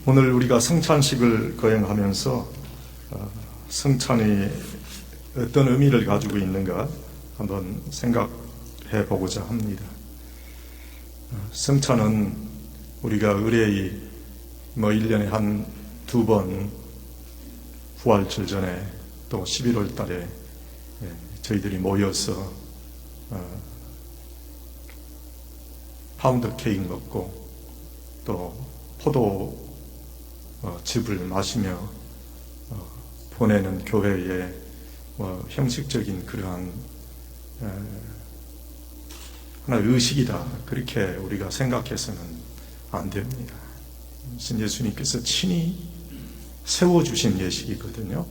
오늘 우리가 성찬식을 거행하면서 성찬이 어떤 의미를 가지고 있는가 한번 생각해 보고자 합니다. 성찬은 우리가 의례히 1년에 한 2번 부활절 전에 또 11월 달에 저희들이 모여서 파운드 케이크 먹고 또 포도 즙을 마시며 보내는 교회의 형식적인 그러한 하나의 의식이다, 그렇게 우리가 생각해서는 안 됩니다. 신 예수님께서 친히 세워주신 예식이거든요.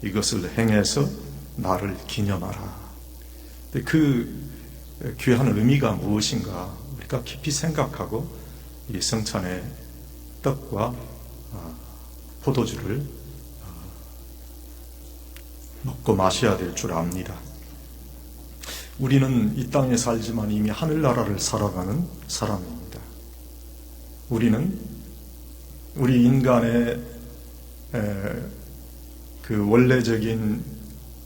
이것을 행해서 나를 기념하라. 근데 그 귀한 의미가 무엇인가 우리가 깊이 생각하고 이 성찬의 떡과 포도주를 먹고 마셔야 될 줄 압니다. 우리는 이 땅에 살지만 이미 하늘나라를 살아가는 사람입니다. 우리는 우리 인간의 그 원래적인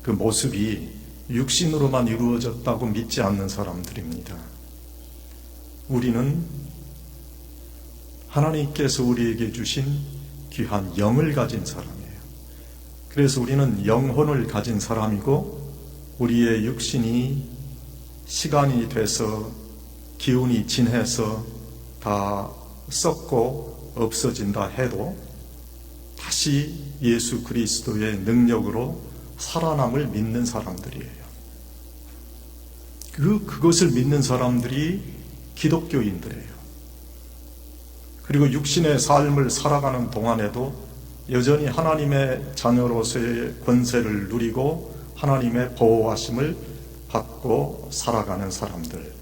그 모습이 육신으로만 이루어졌다고 믿지 않는 사람들입니다. 우리는 하나님께서 우리에게 주신 귀한 영을 가진 사람이에요. 그래서 우리는 영혼을 가진 사람이고, 우리의 육신이 시간이 돼서 기운이 진해서 다 썩고 없어진다 해도 다시 예수 그리스도의 능력으로 살아남을 믿는 사람들이에요. 그것을 믿는 사람들이 기독교인들이에요. 그리고 육신의 삶을 살아가는 동안에도 여전히 하나님의 자녀로서의 권세를 누리고 하나님의 보호하심을 받고 살아가는 사람들.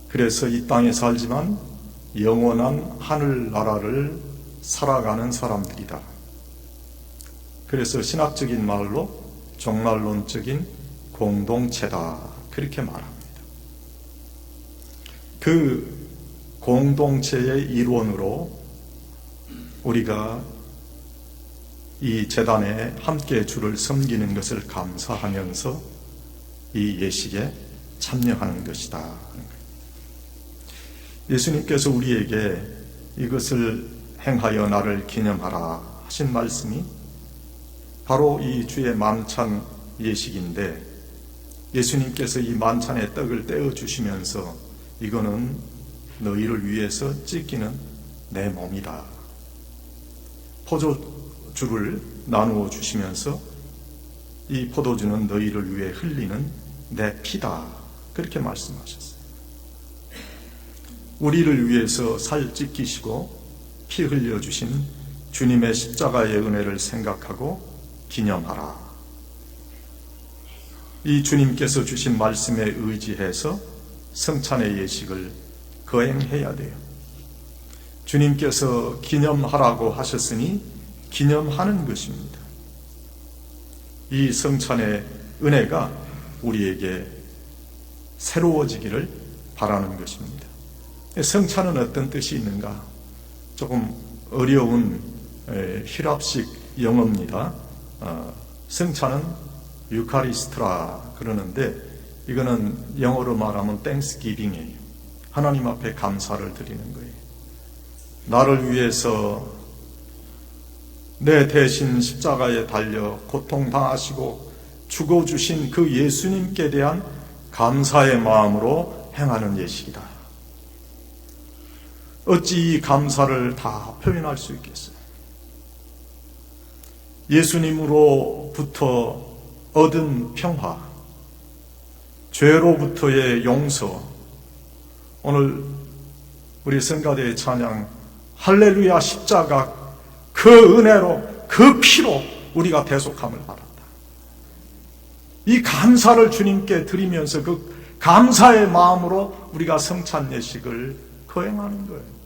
그래서 이 땅에 살지만 영원한 하늘나라를 살아가는 사람들이다. 그래서 신학적인 말로 종말론적인 공동체다, 그렇게 말합니다. 그 공동체의 일원으로 우리가 이 제단에 함께 주를 섬기는 것을 감사하면서 이 예식에 참여하는 것이다. 예수님께서 우리에게 이것을 행하여 나를 기념하라 하신 말씀이 바로 이 주의 만찬 예식인데, 예수님께서 이 만찬의 떡을 떼어 주시면서 이거는 너희를 위해서 찢기는 내 몸이다, 포도주를 나누어 주시면서 이 포도주는 너희를 위해 흘리는 내 피다, 그렇게 말씀하셨어요. 우리를 위해서 살 찢기시고 피 흘려주신 주님의 십자가의 은혜를 생각하고 기념하라. 이 주님께서 주신 말씀에 의지해서 성찬의 예식을 거행해야 돼요. 주님께서 기념하라고 하셨으니 기념하는 것입니다. 이 성찬의 은혜가 우리에게 새로워지기를 바라는 것입니다. 성찬은 어떤 뜻이 있는가? 조금 어려운 히랍식 영어입니다. 성찬은 유카리스트라 그러는데, 이거는 영어로 말하면 땡스기빙이에요. 하나님 앞에 감사를 드리는 거예요. 나를 위해서 내 대신 십자가에 달려 고통당하시고 죽어주신 그 예수님께 대한 감사의 마음으로 행하는 예식이다. 어찌 이 감사를 다 표현할 수 있겠어요? 예수님으로부터 얻은 평화, 죄로부터의 용서, 오늘 우리 성가대의 찬양 할렐루야 십자가, 그 은혜로 그 피로 우리가 대속함을 받았다. 이 감사를 주님께 드리면서 그 감사의 마음으로 우리가 성찬 예식을 거행하는 거예요.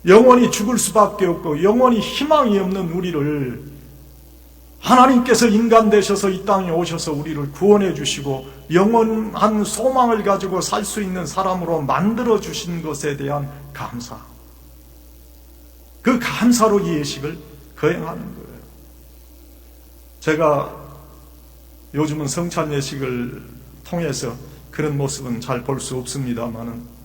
영원히 죽을 수밖에 없고 영원히 희망이 없는 우리를 하나님께서 인간 되셔서 이 땅에 오셔서 우리를 구원해 주시고 영원한 소망을 가지고 살 수 있는 사람으로 만들어 주신 것에 대한 감사. 그 감사로 이 예식을 거행하는 거예요. 제가 요즘은 성찬 예식을 통해서 그런 모습은 잘 볼 수 없습니다만은,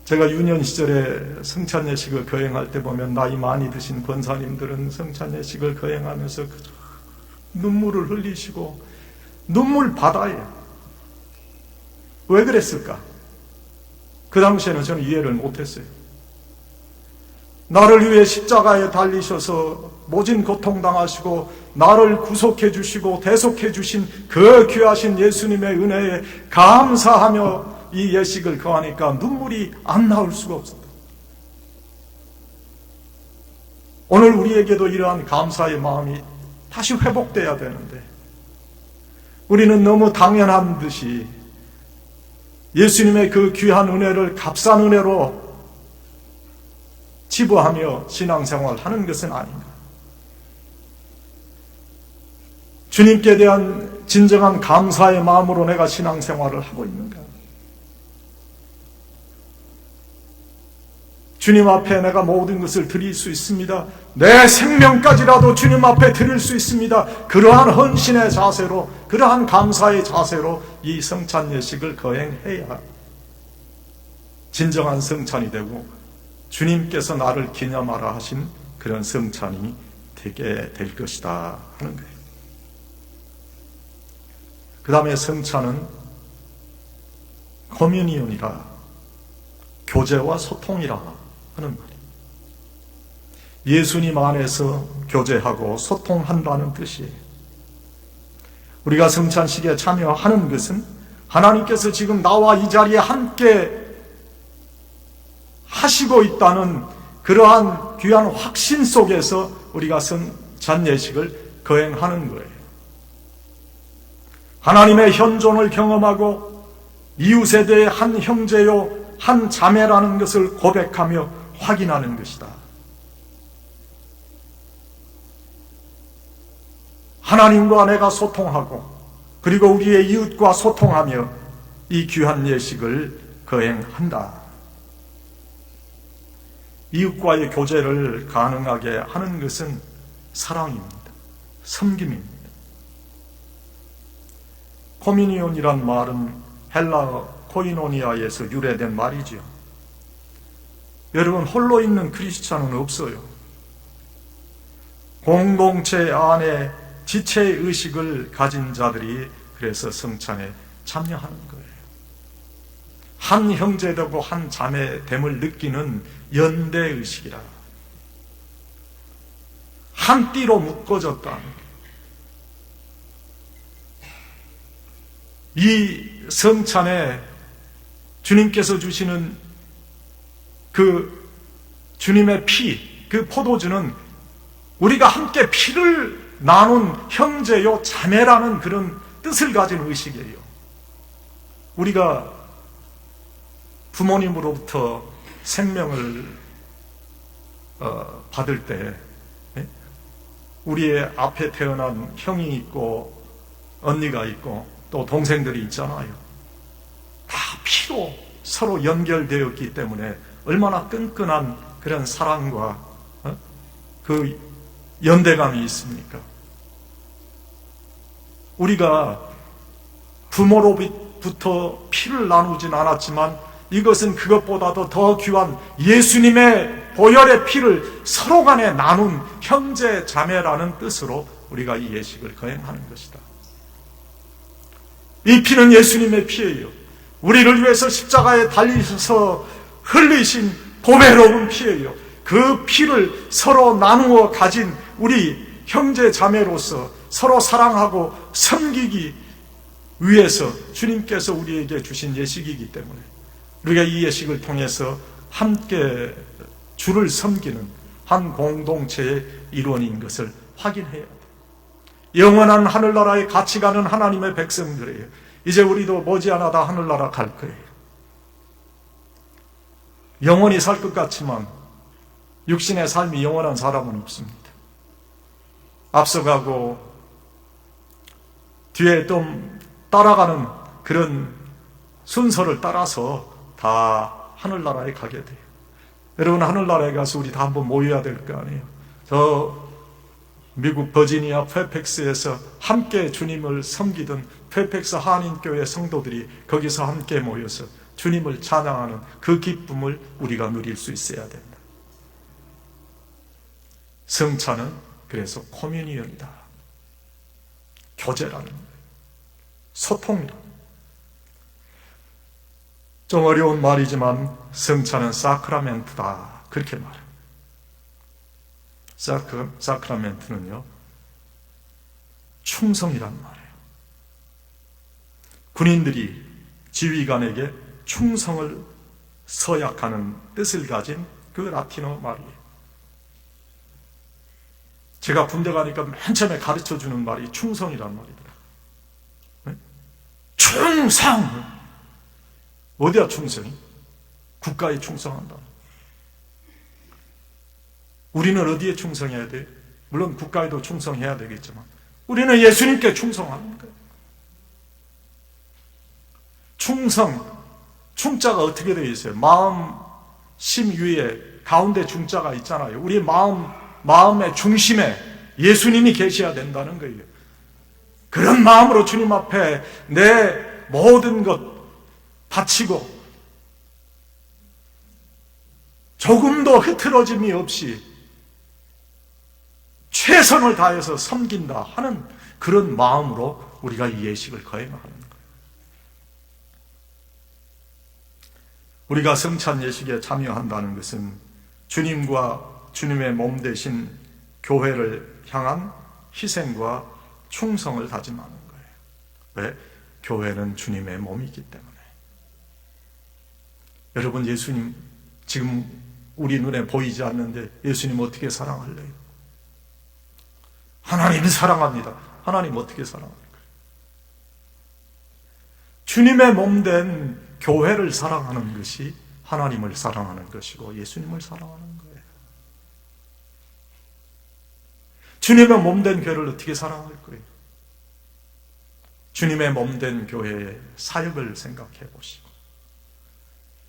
제가 유년 시절에 성찬 예식을 거행할 때 보면 나이 많이 드신 권사님들은 성찬 예식을 거행하면서 눈물을 흘리시고 눈물 바다예요. 왜 그랬을까? 그 당시에는 저는 이해를 못했어요. 나를 위해 십자가에 달리셔서 모진 고통당하시고 나를 구속해 주시고 대속해 주신 그 귀하신 예수님의 은혜에 감사하며 이 예식을 거하니까 눈물이 안 나올 수가 없었다. 오늘 우리에게도 이러한 감사의 마음이 다시 회복돼야 되는데, 우리는 너무 당연한 듯이 예수님의 그 귀한 은혜를 값싼 은혜로 치부하며 신앙생활하는 것은 아닌가. 주님께 대한 진정한 감사의 마음으로 내가 신앙생활을 하고 있는가. 주님 앞에 내가 모든 것을 드릴 수 있습니다. 내 생명까지라도 주님 앞에 드릴 수 있습니다. 그러한 헌신의 자세로, 그러한 감사의 자세로 이 성찬 예식을 거행해야 진정한 성찬이 되고 주님께서 나를 기념하라 하신 그런 성찬이 되게 될 것이다 하는 거예요. 그 다음에 성찬은 커뮤니온이라, 교제와 소통이라 하는 말이에요. 예수님 안에서 교제하고 소통한다는 뜻이에요. 우리가 성찬식에 참여하는 것은 하나님께서 지금 나와 이 자리에 함께 하시고 있다는 그러한 귀한 확신 속에서 우리가 성찬 예식을 거행하는 거예요. 하나님의 현존을 경험하고 이웃에 대해 한 형제요 한 자매라는 것을 고백하며 확인하는 것이다. 하나님과 내가 소통하고 그리고 우리의 이웃과 소통하며 이 귀한 예식을 거행한다. 이웃과의 교제를 가능하게 하는 것은 사랑입니다. 섬김입니다. 코미니온이란 말은 헬라어 코이노니아에서 유래된 말이지요. 여러분, 홀로 있는 크리스찬은 없어요. 공동체 안에 지체의식을 가진 자들이 그래서 성찬에 참여하는 거예요. 한 형제되고 한 자매됨을 느끼는 연대의식이라, 한 띠로 묶어졌다는 거예요. 이 성찬에 주님께서 주시는 그 주님의 피, 그 포도주는 우리가 함께 피를 나눈 형제요 자매라는 그런 뜻을 가진 의식이에요. 우리가 부모님으로부터 생명을 받을 때 우리의 앞에 태어난 형이 있고 언니가 있고 또 동생들이 있잖아요. 다 피로 서로 연결되었기 때문에 얼마나 끈끈한 그런 사랑과 그 연대감이 있습니까? 우리가 부모로부터 피를 나누진 않았지만 이것은 그것보다도 더 귀한 예수님의 보혈의 피를 서로 간에 나눈 형제 자매라는 뜻으로 우리가 이 예식을 거행하는 것이다. 이 피는 예수님의 피예요. 우리를 위해서 십자가에 달리셔서 흘리신 보배로운 피예요. 그 피를 서로 나누어 가진 우리 형제 자매로서 서로 사랑하고 섬기기 위해서 주님께서 우리에게 주신 예식이기 때문에 우리가 이 예식을 통해서 함께 주를 섬기는 한 공동체의 일원인 것을 확인해야 돼요. 영원한 하늘나라에 같이 가는 하나님의 백성들이에요. 이제 우리도 머지않아 다 하늘나라 갈 거예요. 영원히 살 것 같지만 육신의 삶이 영원한 사람은 없습니다. 앞서가고 뒤에 좀 따라가는 그런 순서를 따라서 다 하늘나라에 가게 돼요. 여러분, 하늘나라에 가서 우리 다 한번 모여야 될 거 아니에요. 저 미국 버지니아 페이팩스에서 함께 주님을 섬기던 페이팩스 한인교회 성도들이 거기서 함께 모여서 주님을 찬양하는 그 기쁨을 우리가 누릴 수 있어야 된다. 성찬은 그래서 코뮤니언이다. 교제라는 거예요. 소통이다. 좀 어려운 말이지만 성찬은 사크라멘트다. 그렇게 말해요. 사크라멘트는요, 충성이란 말이에요. 군인들이 지휘관에게 충성을 서약하는 뜻을 가진 그 라틴어 말이에요. 제가 군대 가니까 맨 처음에 가르쳐주는 말이 충성이란 말이더라. 네? 충성! 어디야 충성이? 국가에 충성한다. 우리는 어디에 충성해야 돼? 물론 국가에도 충성해야 되겠지만 우리는 예수님께 충성하는 거예요. 충성, 충자가 어떻게 되어 있어요? 마음 심 위에 가운데 중자가 있잖아요. 우리 마음의 중심에 예수님이 계셔야 된다는 거예요. 그런 마음으로 주님 앞에 내 모든 것 바치고 조금도 흐트러짐이 없이 최선을 다해서 섬긴다 하는 그런 마음으로 우리가 이 예식을 거행하는 거예요. 우리가 성찬 예식에 참여한다는 것은 주님과 주님의 몸 대신 교회를 향한 희생과 충성을 다짐하는 거예요. 왜? 교회는 주님의 몸이기 때문에. 여러분, 예수님 지금 우리 눈에 보이지 않는데 예수님 어떻게 사랑할래요? 하나님이 사랑합니다. 하나님 어떻게 사랑할까요? 주님의 몸 된 교회를 사랑하는 것이 하나님을 사랑하는 것이고 예수님을 사랑하는 거예요. 주님의 몸 된 교회를 어떻게 사랑할 거예요? 주님의 몸 된 교회의 사역을 생각해 보시고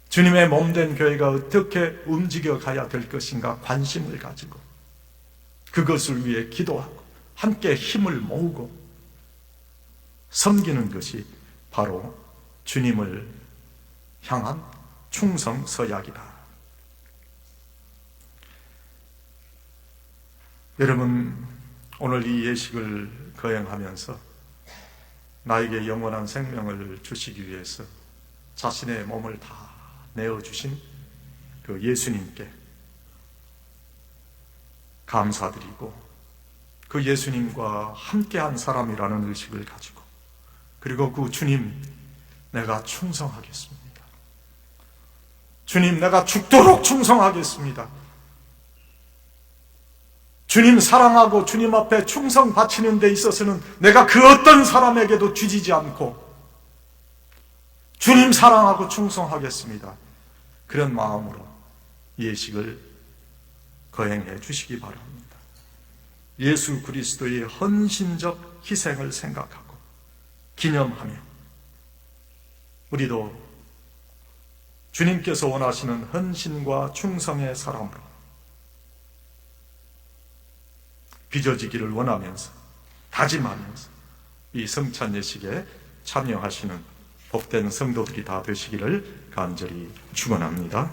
주님의 몸 된 교회가 어떻게 움직여 가야 될 것인가 관심을 가지고 그것을 위해 기도하고 함께 힘을 모으고 섬기는 것이 바로 주님을 향한 충성 서약이다. 여러분, 오늘 이 예식을 거행하면서 나에게 영원한 생명을 주시기 위해서 자신의 몸을 다 내어주신 그 예수님께 감사드리고 그 예수님과 함께한 사람이라는 의식을 가지고 그리고 그 주님, 내가 충성하겠습니다. 주님, 내가 죽도록 충성하겠습니다. 주님 사랑하고 주님 앞에 충성 바치는 데 있어서는 내가 그 어떤 사람에게도 뒤지지 않고 주님 사랑하고 충성하겠습니다. 그런 마음으로 예식을 거행해 주시기 바랍니다. 예수 그리스도의 헌신적 희생을 생각하고 기념하며 우리도 주님께서 원하시는 헌신과 충성의 사람으로 빚어지기를 원하면서 다짐하면서 이 성찬 예식에 참여하시는 복된 성도들이 다 되시기를 간절히 축원합니다.